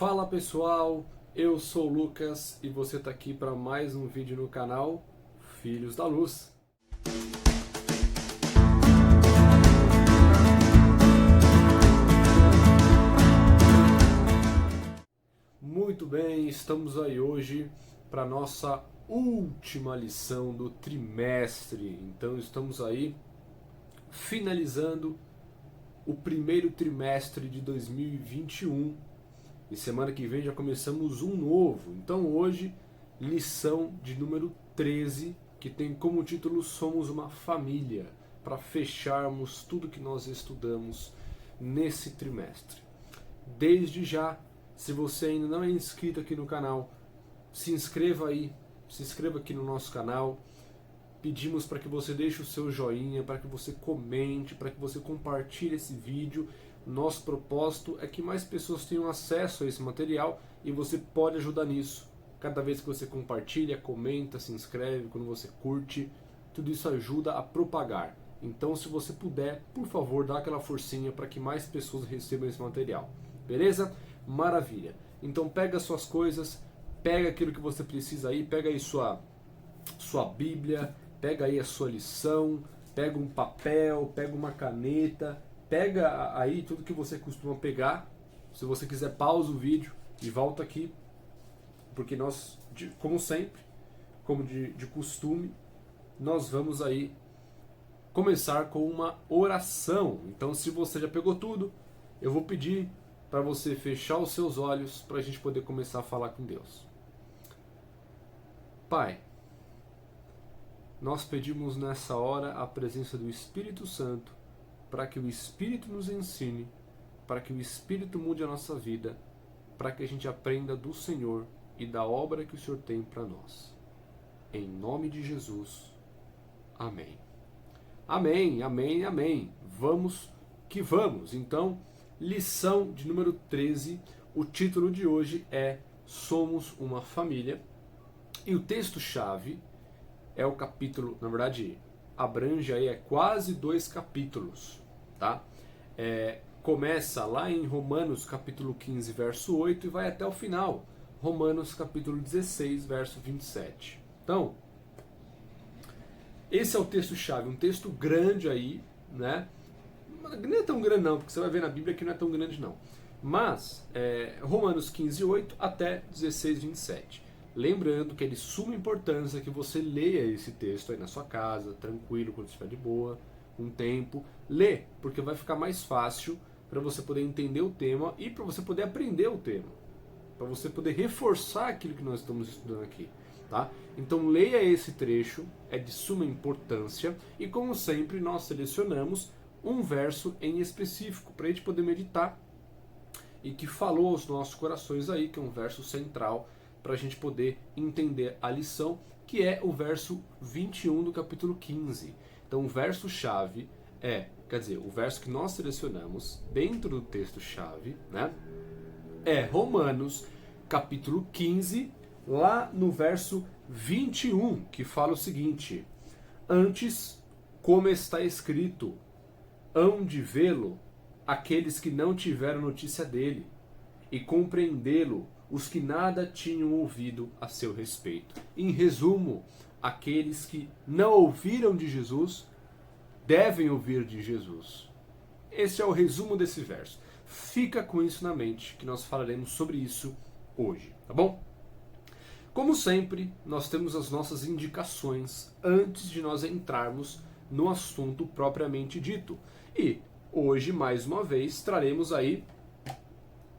Fala pessoal, eu sou o Lucas e você está aqui para mais um vídeo no canal Filhos da Luz. Muito bem, estamos aí hoje para nossa última lição do trimestre. Então estamos aí finalizando o primeiro trimestre de 2021 e semana que vem já começamos um novo. Então hoje, lição de número 13, que tem como título Somos uma Família, para fecharmos tudo que nós estudamos nesse trimestre. Desde já, se você ainda não é inscrito aqui no canal, se inscreva aí, se inscreva aqui no nosso canal. Pedimos para que você deixe o seu joinha, para que você comente, para que você compartilhe esse vídeo. Nosso propósito é que mais pessoas tenham acesso a esse material e você pode ajudar nisso. Cada vez que você compartilha, comenta, se inscreve, quando você curte, tudo isso ajuda a propagar. Então, se você puder, por favor, dá aquela forcinha para que mais pessoas recebam esse material. Beleza? Maravilha. Então pega suas coisas, pega aquilo que você precisa aí, pega aí sua Bíblia, pega aí a sua lição, pega um papel, pega uma caneta, pega aí tudo que você costuma pegar. Se você quiser, pausa o vídeo e volta aqui, porque nós, como sempre, como de costume, nós vamos aí começar com uma oração. Então, se você já pegou tudo, eu vou pedir para você fechar os seus olhos para a gente poder começar a falar com Deus. Pai, nós pedimos nessa hora a presença do Espírito Santo, para que o Espírito nos ensine, para que o Espírito mude a nossa vida, para que a gente aprenda do Senhor e da obra que o Senhor tem para nós. Em nome de Jesus. Amém. Amém, amém, amém. Vamos que vamos. Então, lição de número 13, o título de hoje é Somos uma Família. E o texto-chave é o capítulo, na verdade, abrange aí quase 2 capítulos, tá? Começa lá em Romanos capítulo 15, verso 8 e vai até o final, Romanos capítulo 16, verso 27. Então, esse é o texto-chave, um texto grande aí, né? Não é tão grande não, porque você vai ver na Bíblia que não é tão grande não. Mas, Romanos 15, 8 até 16, 27. Lembrando que é de suma importância que você leia esse texto aí na sua casa, tranquilo, quando estiver de boa, um tempo. Lê, porque vai ficar mais fácil para você poder entender o tema e para você poder aprender o tema. Para você poder reforçar aquilo que nós estamos estudando aqui. Tá? Então leia esse trecho, é de suma importância. E como sempre, nós selecionamos um verso em específico para a gente poder meditar e que falou aos nossos corações aí, que é um verso central para a gente poder entender a lição, que é o verso 21 do capítulo 15. Então o verso-chave o verso que nós selecionamos dentro do texto-chave, né, é Romanos capítulo 15, lá no verso 21, que fala o seguinte: Antes, como está escrito, hão de vê-lo aqueles que não tiveram notícia dele, e compreendê-lo os que nada tinham ouvido a seu respeito. Em resumo, aqueles que não ouviram de Jesus devem ouvir de Jesus. Esse é o resumo desse verso. Fica com isso na mente, que nós falaremos sobre isso hoje, tá bom? Como sempre, nós temos as nossas indicações antes de nós entrarmos no assunto propriamente dito. E hoje, mais uma vez, traremos aí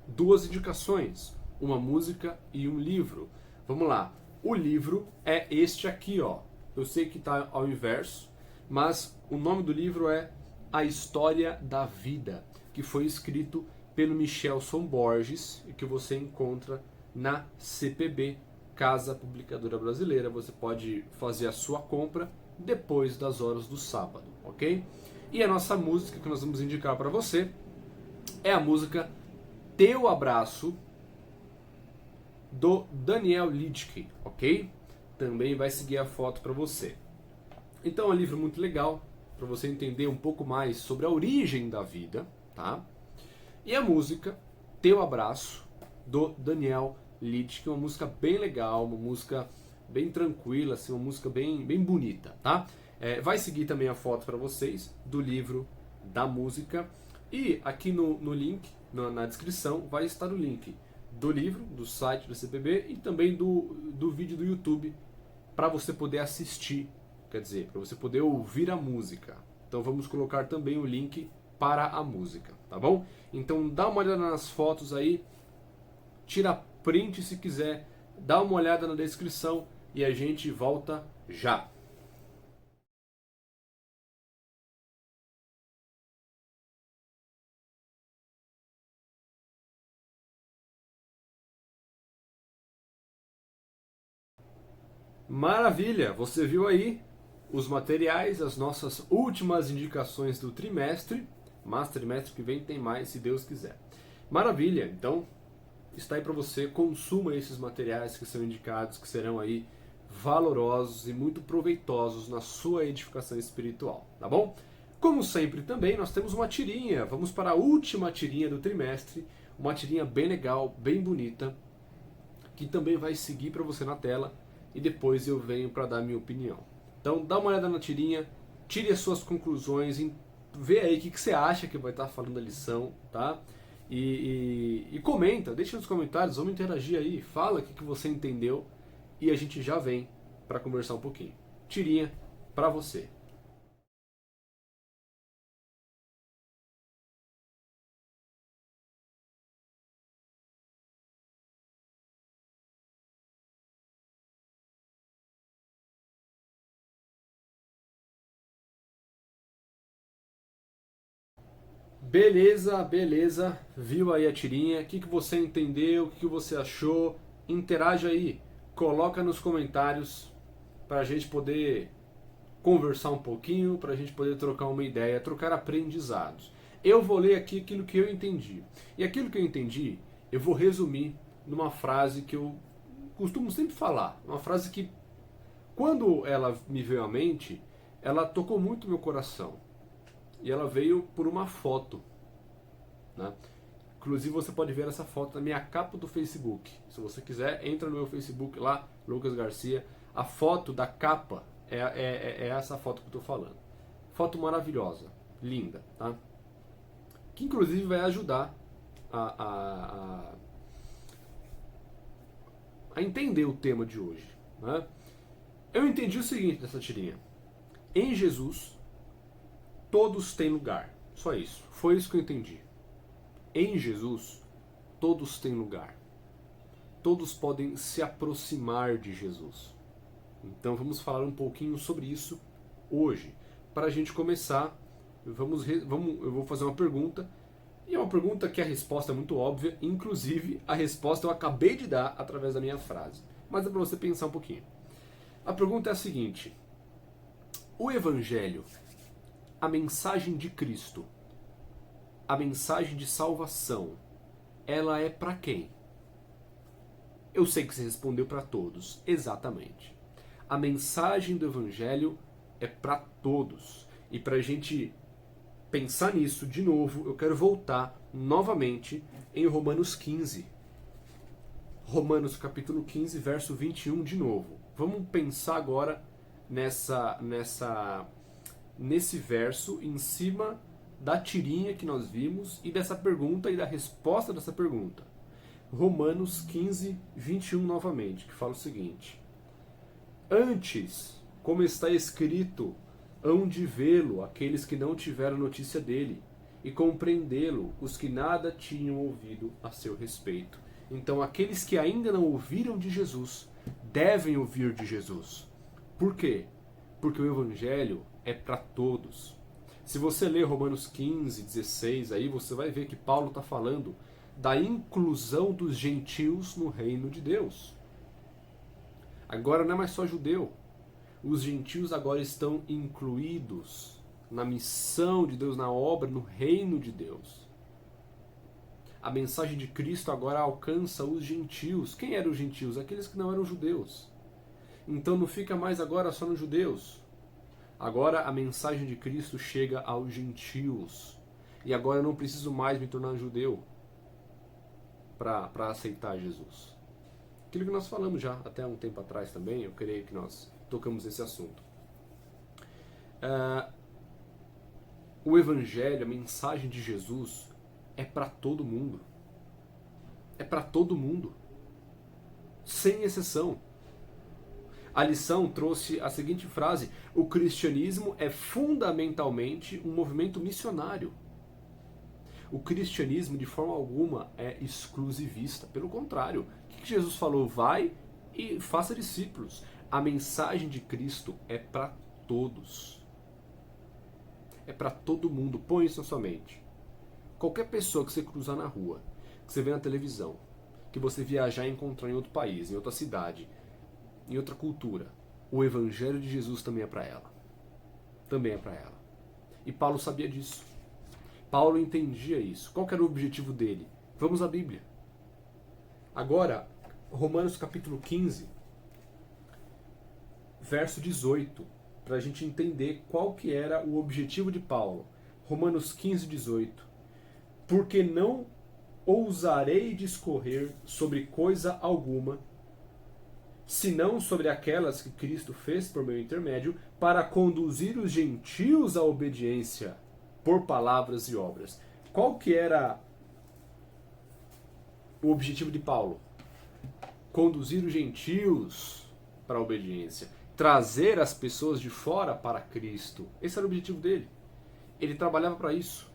2 indicações, uma música e um livro. Vamos lá. O livro é este aqui, ó. Eu sei que está ao inverso, mas o nome do livro é A História da Vida, que foi escrito pelo Michelson Borges e que você encontra na CPB, Casa Publicadora Brasileira. Você pode fazer a sua compra depois das horas do sábado, ok? E a nossa música que nós vamos indicar para você é a música Teu Abraço, do Daniel Lidke, ok? Também vai seguir a foto para você. Então é um livro muito legal para você entender um pouco mais sobre a origem da vida, tá? E a música Teu Abraço, do Daniel Litt, que é uma música bem legal, uma música bem tranquila, assim, uma música bem bonita, tá? Vai seguir também a foto para vocês do livro, da música, e aqui no link, na descrição, vai estar o link do livro, do site do CPB e também do vídeo do YouTube para você poder assistir, quer dizer, para você poder ouvir a música. Então vamos colocar também o link para a música, tá bom? Então dá uma olhada nas fotos aí, tira print se quiser, dá uma olhada na descrição e a gente volta já. Maravilha! Você viu aí os materiais, as nossas últimas indicações do trimestre, mas trimestre que vem tem mais, se Deus quiser. Maravilha! Então, está aí para você, consuma esses materiais que são indicados, que serão aí valorosos e muito proveitosos na sua edificação espiritual, tá bom? Como sempre também, nós temos uma tirinha, vamos para a última tirinha do trimestre, uma tirinha bem legal, bem bonita, que também vai seguir para você na tela e depois eu venho para dar minha opinião. Então dá uma olhada na tirinha, tire as suas conclusões, vê aí o que você acha que vai estar falando a lição, tá? E comenta, deixa nos comentários, vamos interagir aí, fala o que você entendeu e a gente já vem para conversar um pouquinho. Tirinha para você. Beleza, beleza. Viu aí a tirinha? O que você entendeu? O que você achou? Interaja aí. Coloca nos comentários para a gente poder conversar um pouquinho, para a gente poder trocar uma ideia, trocar aprendizados. Eu vou ler aqui aquilo que eu entendi. E aquilo que eu entendi, eu vou resumir numa frase que eu costumo sempre falar. Uma frase que, quando ela me veio à mente, ela tocou muito meu coração. E ela veio por uma foto, né? Inclusive você pode ver essa foto na minha capa do Facebook. Se você quiser, entra no meu Facebook lá, Lucas Garcia. A foto da capa é essa foto que eu estou falando. Foto maravilhosa, linda, tá? Que inclusive vai ajudar a entender o tema de hoje, né? Eu entendi o seguinte dessa tirinha. Em Jesus, todos têm lugar. Só isso. Foi isso que eu entendi. Em Jesus, todos têm lugar. Todos podem se aproximar de Jesus. Então vamos falar um pouquinho sobre isso hoje. Para a gente começar, eu vou fazer uma pergunta. E é uma pergunta que a resposta é muito óbvia. Inclusive, a resposta eu acabei de dar através da minha frase. Mas é para você pensar um pouquinho. A pergunta é a seguinte. O Evangelho, a mensagem de Cristo, a mensagem de salvação, ela é para quem? Eu sei que você respondeu para todos, exatamente. A mensagem do Evangelho é para todos. E para a gente pensar nisso de novo, eu quero voltar novamente em Romanos 15. Romanos capítulo 15, verso 21 de novo. Vamos pensar agora nesse verso em cima da tirinha que nós vimos e dessa pergunta e da resposta dessa pergunta. Romanos 15, 21 novamente, que fala o seguinte: Antes, como está escrito, hão de vê-lo aqueles que não tiveram notícia dele, e compreendê-lo os que nada tinham ouvido a seu respeito. Então, aqueles que ainda não ouviram de Jesus, devem ouvir de Jesus. Por quê? Porque o Evangelho é para todos. Se você ler Romanos 15, 16, aí você vai ver que Paulo está falando da inclusão dos gentios no reino de Deus. Agora não é mais só judeu. Os gentios agora estão incluídos na missão de Deus, na obra, no reino de Deus. A mensagem de Cristo agora alcança os gentios. Quem eram os gentios? Aqueles que não eram judeus. Então não fica mais agora só nos judeus. Agora a mensagem de Cristo chega aos gentios. E agora eu não preciso mais me tornar judeu. para aceitar Jesus? Aquilo que nós falamos já até um tempo atrás também, eu creio que nós tocamos esse assunto. O Evangelho, a mensagem de Jesus, é para todo mundo. É para todo mundo. Sem exceção. A lição trouxe a seguinte frase: o cristianismo é fundamentalmente um movimento missionário. O cristianismo, de forma alguma, é exclusivista. Pelo contrário, o que Jesus falou? Vai e faça discípulos. A mensagem de Cristo é para todos. É para todo mundo. Põe isso na sua mente. Qualquer pessoa que você cruzar na rua, que você vê na televisão, que você viajar e encontrar em outro país, em outra cidade, em outra cultura, o Evangelho de Jesus também é para ela. Também é para ela. E Paulo sabia disso. Paulo entendia isso. Qual que era o objetivo dele? Vamos à Bíblia. Agora, Romanos capítulo 15, verso 18, para a gente entender qual que era o objetivo de Paulo. Romanos 15, 18. Porque não ousarei discorrer sobre coisa alguma, senão sobre aquelas que Cristo fez por meu intermédio, para conduzir os gentios à obediência por palavras e obras. Qual que era o objetivo de Paulo? Conduzir os gentios para a obediência. Trazer as pessoas de fora para Cristo. Esse era o objetivo dele. Ele trabalhava para isso.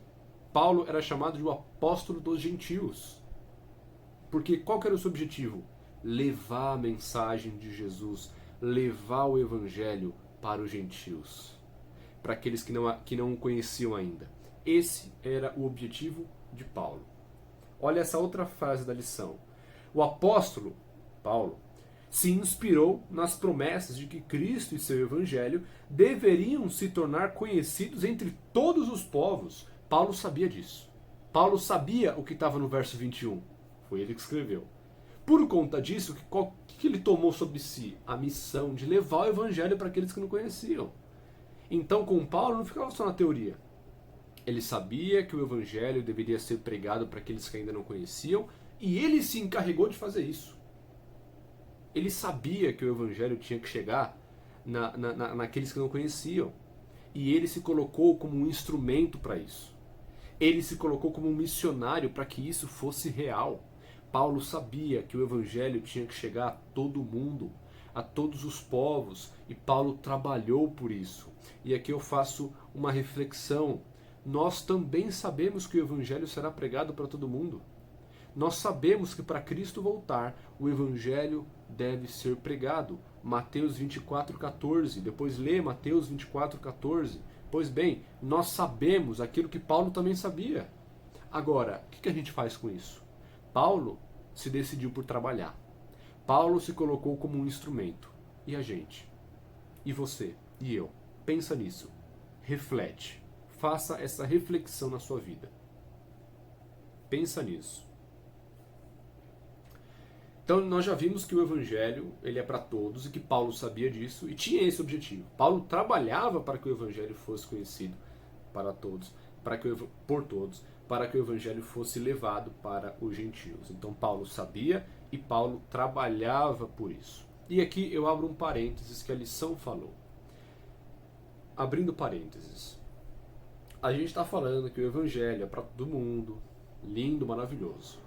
Paulo era chamado de o apóstolo dos gentios. Porque qual que era o seu objetivo? Levar a mensagem de Jesus, levar o evangelho para os gentios, para aqueles que não o conheciam ainda. Esse era o objetivo de Paulo. Olha essa outra frase da lição. O apóstolo, Paulo, se inspirou nas promessas de que Cristo e seu evangelho deveriam se tornar conhecidos entre todos os povos. Paulo sabia disso. Paulo sabia o que estava no verso 21. Foi ele que escreveu. Por conta disso, o que ele tomou sobre si? A missão de levar o evangelho para aqueles que não conheciam. Então, com Paulo, não ficava só na teoria. Ele sabia que o evangelho deveria ser pregado para aqueles que ainda não conheciam, e ele se encarregou de fazer isso. Ele sabia que o evangelho tinha que chegar naqueles que não conheciam. E ele se colocou como um instrumento para isso. Ele se colocou como um missionário para que isso fosse real. Paulo sabia que o evangelho tinha que chegar a todo mundo, a todos os povos, e Paulo trabalhou por isso. E aqui eu faço uma reflexão. Nós também sabemos que o evangelho será pregado para todo mundo. Nós sabemos que para Cristo voltar, o evangelho deve ser pregado. Mateus 24:14. Depois lê Mateus 24:14. Pois bem, nós sabemos aquilo que Paulo também sabia. Agora, o que a gente faz com isso? Paulo se decidiu por trabalhar. Paulo se colocou como um instrumento. E a gente? E você? E eu? Pensa nisso. Reflete. Faça essa reflexão na sua vida. Pensa nisso. Então nós já vimos que o evangelho ele é para todos e que Paulo sabia disso e tinha esse objetivo. Paulo trabalhava para que o evangelho fosse conhecido para todos, por todos, para que o evangelho fosse levado para os gentios. Então Paulo sabia e Paulo trabalhava por isso. E aqui eu abro um parênteses que a lição falou. Abrindo parênteses. A gente está falando que o evangelho é para todo mundo, lindo, maravilhoso.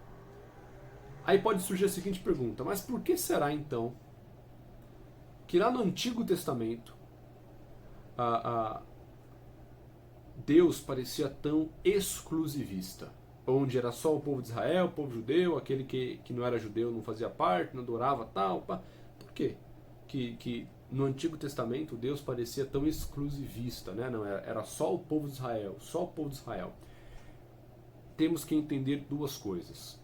Aí pode surgir a seguinte pergunta: mas por que será então que lá no Antigo Testamento Deus parecia tão exclusivista? Onde era só o povo de Israel, o povo judeu, aquele que não era judeu não fazia parte, não adorava tal. Por quê? Que no Antigo Testamento Deus parecia tão exclusivista, né? Não, era só o povo de Israel, só o povo de Israel. Temos que entender duas coisas.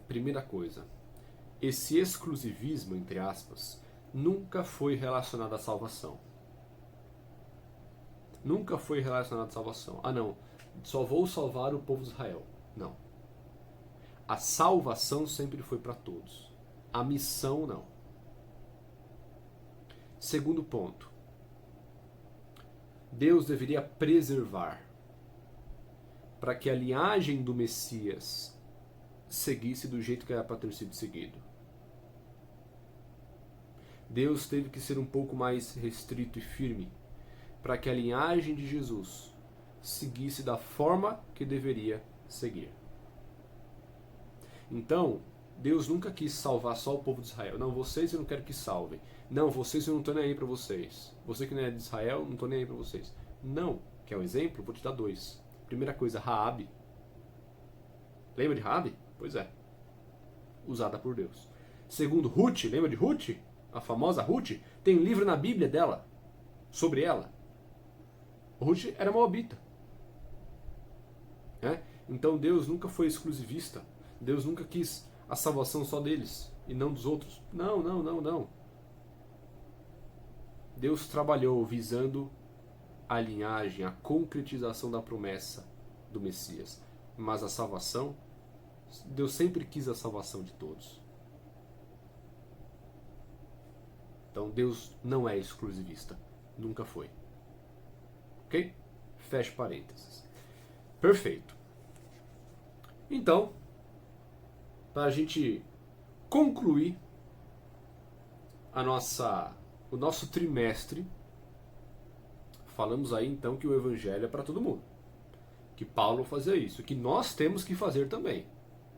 Primeira coisa, esse exclusivismo, entre aspas, nunca foi relacionado à salvação. Nunca foi relacionado à salvação. Ah não, só vou salvar o povo de Israel. Não. A salvação sempre foi para todos. A missão não. Segundo ponto, Deus deveria preservar para que a linhagem do Messias seguisse do jeito que era para ter sido seguido. Deus teve que ser um pouco mais restrito e firme para que a linhagem de Jesus seguisse da forma que deveria seguir. Então, Deus nunca quis salvar só o povo de Israel. Não, vocês eu não quero que salvem. Não, vocês eu não estou nem aí para vocês. Você que não é de Israel, não estou nem aí para vocês. Não. Quer um exemplo? Vou te dar dois. Primeira coisa, Raabe. Lembra de Raabe? Pois é. Usada por Deus. Segundo, Ruth. Lembra de Ruth? A famosa Ruth. Tem um livro na Bíblia dela. Sobre ela. Ruth era moabita. Então Deus nunca foi exclusivista. Deus nunca quis a salvação só deles e não dos outros. Não, não, não, não. Deus trabalhou visando a linhagem, a concretização da promessa do Messias. Mas a salvação, Deus sempre quis a salvação de todos. Então Deus não é exclusivista. Nunca foi. Ok? Fecha parênteses. Perfeito. Então, para a gente concluir o nosso trimestre, falamos aí então que o Evangelho é para todo mundo. Que Paulo fazia isso, que nós temos que fazer também.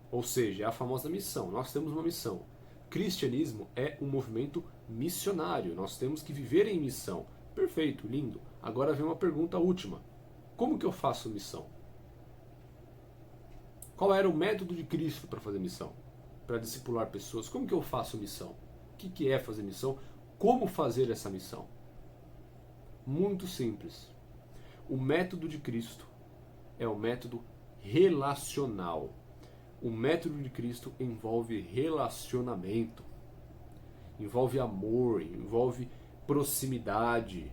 Ou seja, é a famosa missão. Nós temos uma missão. Cristianismo é um movimento missionário. Nós temos que viver em missão. Perfeito, lindo. Agora vem uma pergunta última. Como que eu faço missão? Qual era o método de Cristo para fazer missão? Para discipular pessoas? Como que eu faço missão? O que é fazer missão? Como fazer essa missão? Muito simples. O método de Cristo é o método relacional. O método de Cristo envolve relacionamento, envolve amor, envolve proximidade,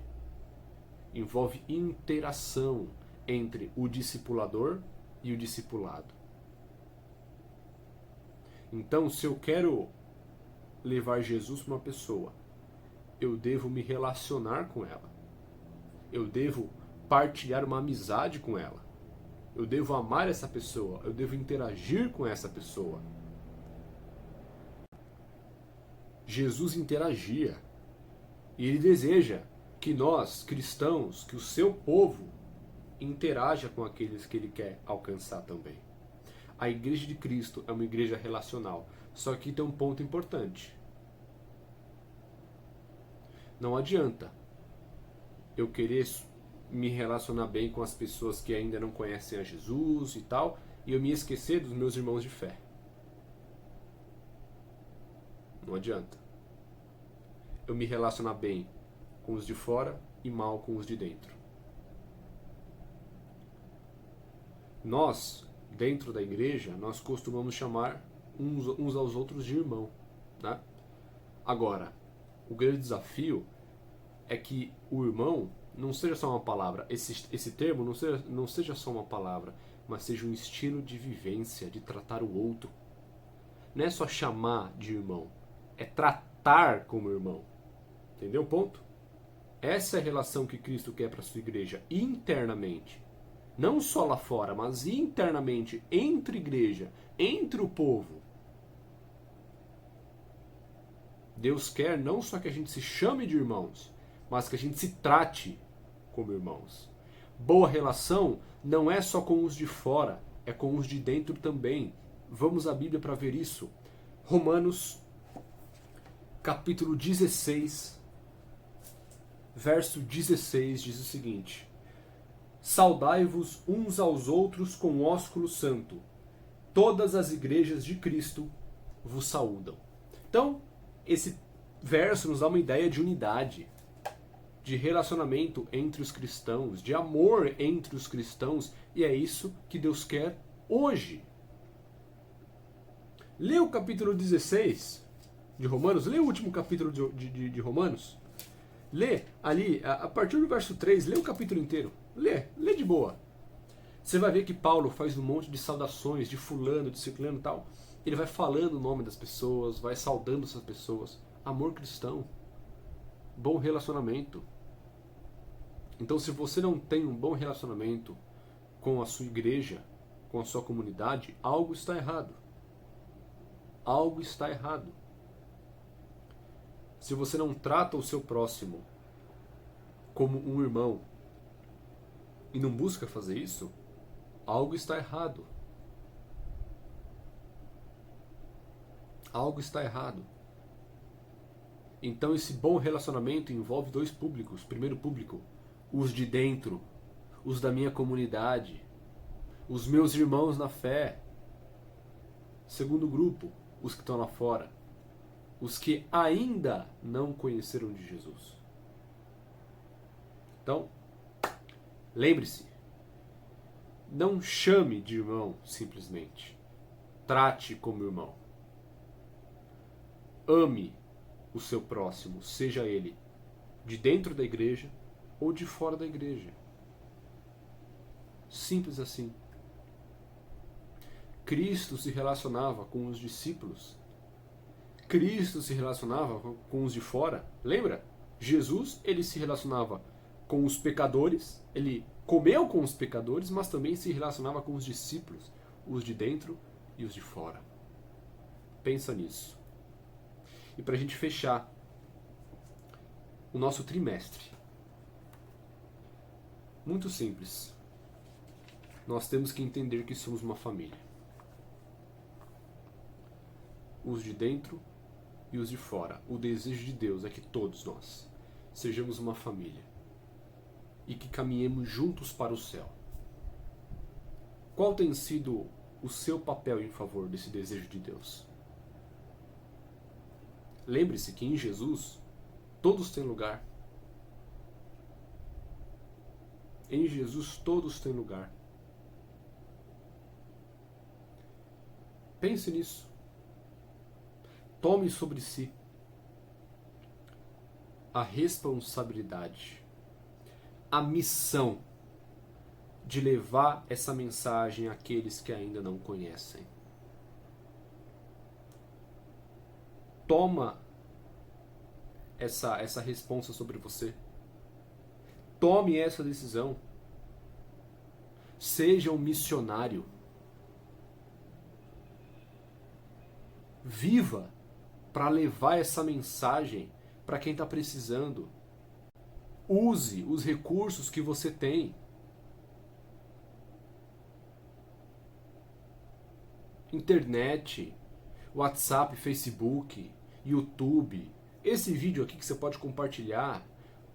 envolve interação entre o discipulador e o discipulado. Então, se eu quero levar Jesus para uma pessoa, eu devo me relacionar com ela. Eu devo partilhar uma amizade com ela. Eu devo amar essa pessoa. Eu devo interagir com essa pessoa. Jesus interagia. E ele deseja que nós, cristãos, que o seu povo interaja com aqueles que ele quer alcançar também. A igreja de Cristo é uma igreja relacional. Só que tem um ponto importante. Não adianta eu querer me relacionar bem com as pessoas que ainda não conhecem a Jesus e tal, e eu me esquecer dos meus irmãos de fé. Não adianta. Eu me relacionar bem com os de fora e mal com os de dentro. Nós, dentro da igreja, nós costumamos chamar uns aos outros de irmão, né? Agora, o grande desafio é que o irmão não seja só uma palavra, esse termo não seja só uma palavra, mas seja um estilo de vivência, de tratar o outro. Não é só chamar de irmão, é tratar como irmão. Entendeu o ponto? Essa é a relação que Cristo quer para a sua igreja internamente. Não só lá fora, mas internamente, entre igreja, entre o povo. Deus quer não só que a gente se chame de irmãos, mas que a gente se trate como irmãos. Boa relação não é só com os de fora, é com os de dentro também. Vamos à Bíblia para ver isso. Romanos, capítulo 16, verso 16, diz o seguinte: saudai-vos uns aos outros com ósculo santo. Todas as igrejas de Cristo vos saúdam. Então, esse verso nos dá uma ideia de unidade, de relacionamento entre os cristãos, de amor entre os cristãos, e é isso que Deus quer hoje. Lê o capítulo 16 de Romanos, lê o último capítulo de Romanos, lê ali, a partir do verso 3, lê o capítulo inteiro, lê de boa. Você vai ver que Paulo faz um monte de saudações, de fulano, de ciclano e tal. Ele vai falando o nome das pessoas, vai saudando essas pessoas. Amor cristão, bom relacionamento. Então, se você não tem um bom relacionamento com a sua igreja, com a sua comunidade, algo está errado. algo está errado. Se você não trata o seu próximo como um irmão e não busca fazer isso, algo está errado. Algo está errado. Então esse bom relacionamento envolve dois públicos. Primeiro público, os de dentro, os da minha comunidade, os meus irmãos na fé. Segundo grupo, os que estão lá fora, os que ainda não conheceram de Jesus. Então, lembre-se, não chame de irmão simplesmente. Trate como irmão. Ame o seu próximo, seja ele de dentro da igreja ou de fora da igreja. Simples assim. Cristo se relacionava com os discípulos. Cristo se relacionava com os de fora. Lembra? Jesus, ele se relacionava com os pecadores, ele comeu com os pecadores, mas também se relacionava com os discípulos, os de dentro e os de fora. Pensa nisso. E para a gente fechar o nosso trimestre, muito simples. Nós temos que entender que somos uma família. Os de dentro e os de fora. O desejo de Deus é que todos nós sejamos uma família e que caminhemos juntos para o céu. Qual tem sido o seu papel em favor desse desejo de Deus? Lembre-se que em Jesus todos têm lugar. Em Jesus todos têm lugar. Pense nisso. Tome sobre si a responsabilidade, a missão de levar essa mensagem àqueles que ainda não conhecem. Toma essa responsa sobre você. Tome essa decisão. Seja um missionário. Viva para levar essa mensagem para quem está precisando. Use os recursos que você tem. Internet, WhatsApp, Facebook, YouTube. Esse vídeo aqui que você pode compartilhar,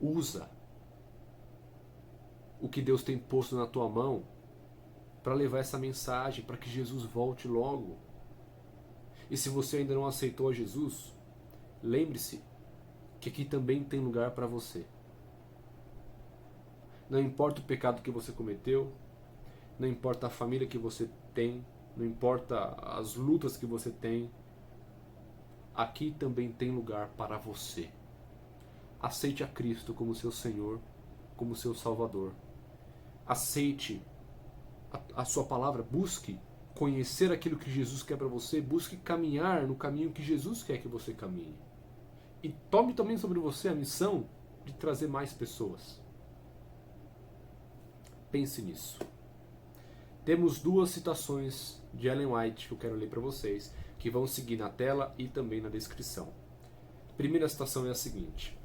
usa o que Deus tem posto na tua mão para levar essa mensagem, para que Jesus volte logo. E se você ainda não aceitou a Jesus, lembre-se que aqui também tem lugar para você. Não importa o pecado que você cometeu, não importa a família que você tem, não importa as lutas que você tem, aqui também tem lugar para você. Aceite a Cristo como seu Senhor, como seu Salvador. Aceite a sua palavra, busque conhecer aquilo que Jesus quer para você, busque caminhar no caminho que Jesus quer que você caminhe. E tome também sobre você a missão de trazer mais pessoas. Pense nisso. Temos duas citações de Ellen White que eu quero ler para vocês, que vão seguir na tela e também na descrição. A primeira citação é a seguinte: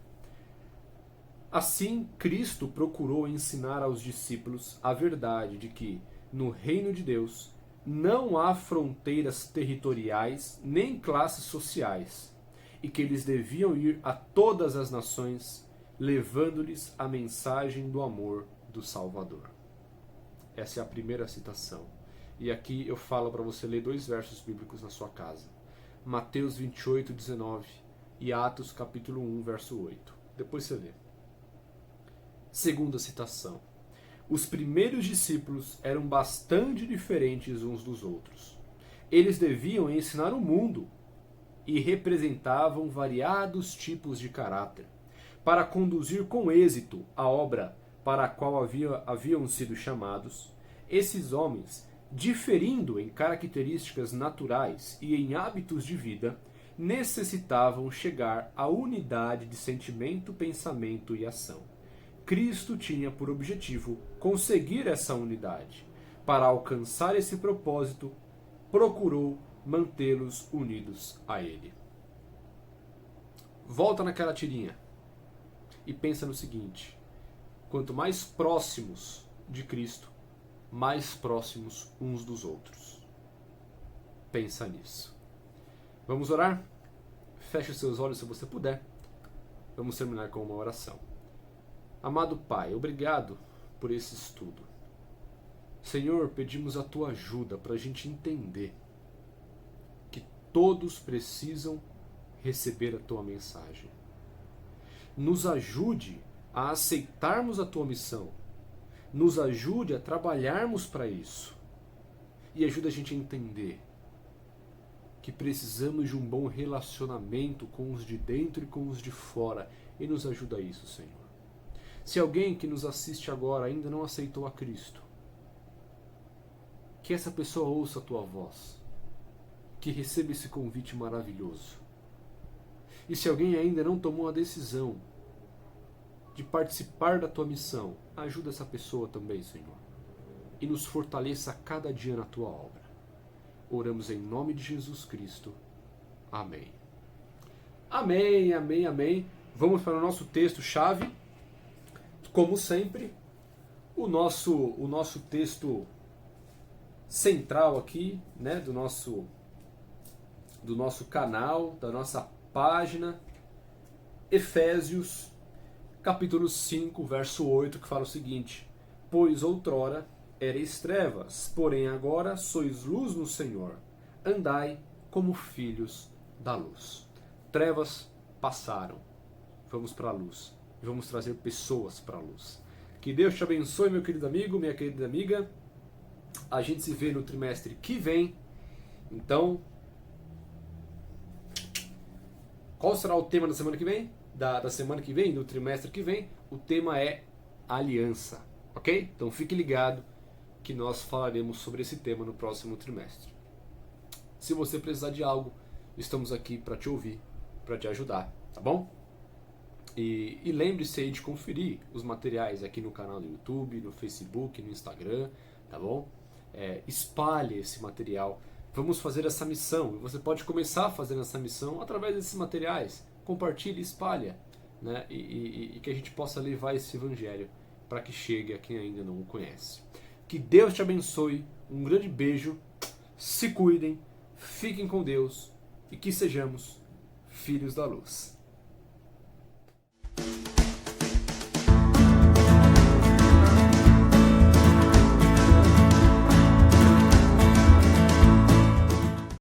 assim, Cristo procurou ensinar aos discípulos a verdade de que, no reino de Deus, não há fronteiras territoriais nem classes sociais, e que eles deviam ir a todas as nações, levando-lhes a mensagem do amor do Salvador. Essa é a primeira citação. E aqui eu falo para você ler dois versos bíblicos na sua casa. Mateus 28, 19 e Atos capítulo 1, verso 8. Depois você lê. Segunda citação. Os primeiros discípulos eram bastante diferentes uns dos outros. Eles deviam ensinar o mundo e representavam variados tipos de caráter, para conduzir com êxito a obra para a qual haviam sido chamados. Esses homens, diferindo em características naturais e em hábitos de vida, necessitavam chegar à unidade de sentimento, pensamento e ação. Cristo tinha por objetivo conseguir essa unidade. Para alcançar esse propósito, procurou mantê-los unidos a Ele. Volta naquela tirinha e pensa no seguinte: quanto mais próximos de Cristo, mais próximos uns dos outros. Pensa nisso. Vamos orar? Feche os seus olhos se você puder. Vamos terminar com uma oração. Amado Pai, obrigado por esse estudo. Senhor, pedimos a Tua ajuda para a gente entender que todos precisam receber a Tua mensagem. Nos ajude a aceitarmos a Tua missão. Nos ajude a trabalharmos para isso. E ajuda a gente a entender que precisamos de um bom relacionamento com os de dentro e com os de fora. E nos ajuda a isso, Senhor. Se alguém que nos assiste agora ainda não aceitou a Cristo, que essa pessoa ouça a Tua voz, que receba esse convite maravilhoso. E se alguém ainda não tomou a decisão de participar da Tua missão, ajuda essa pessoa também, Senhor. E nos fortaleça a cada dia na Tua obra. Oramos em nome de Jesus Cristo. Amém. Amém, amém, amém. Vamos para o nosso texto-chave. Como sempre, o nosso texto central aqui, né, do nosso canal, da nossa página, Efésios, capítulo 5, verso 8, que fala o seguinte: pois outrora erais trevas, porém agora sois luz no Senhor. Andai como filhos da luz. Trevas passaram. Vamos para a luz. E vamos trazer pessoas para a luz. Que Deus te abençoe, meu querido amigo, minha querida amiga. A gente se vê no trimestre que vem. Então, qual será o tema da semana que vem? Da semana que vem, do trimestre que vem? O tema é aliança. Ok? Então fique ligado que nós falaremos sobre esse tema no próximo trimestre. Se você precisar de algo, estamos aqui para te ouvir, para te ajudar, tá bom? E lembre-se aí de conferir os materiais aqui no canal do YouTube, no Facebook, no Instagram, tá bom? Espalhe esse material. Vamos fazer essa missão. Você pode começar fazendo essa missão através desses materiais. Compartilhe e espalha, né? E que a gente possa levar esse evangelho para que chegue a quem ainda não o conhece. Que Deus te abençoe. Um grande beijo. Se cuidem. Fiquem com Deus. E que sejamos filhos da luz.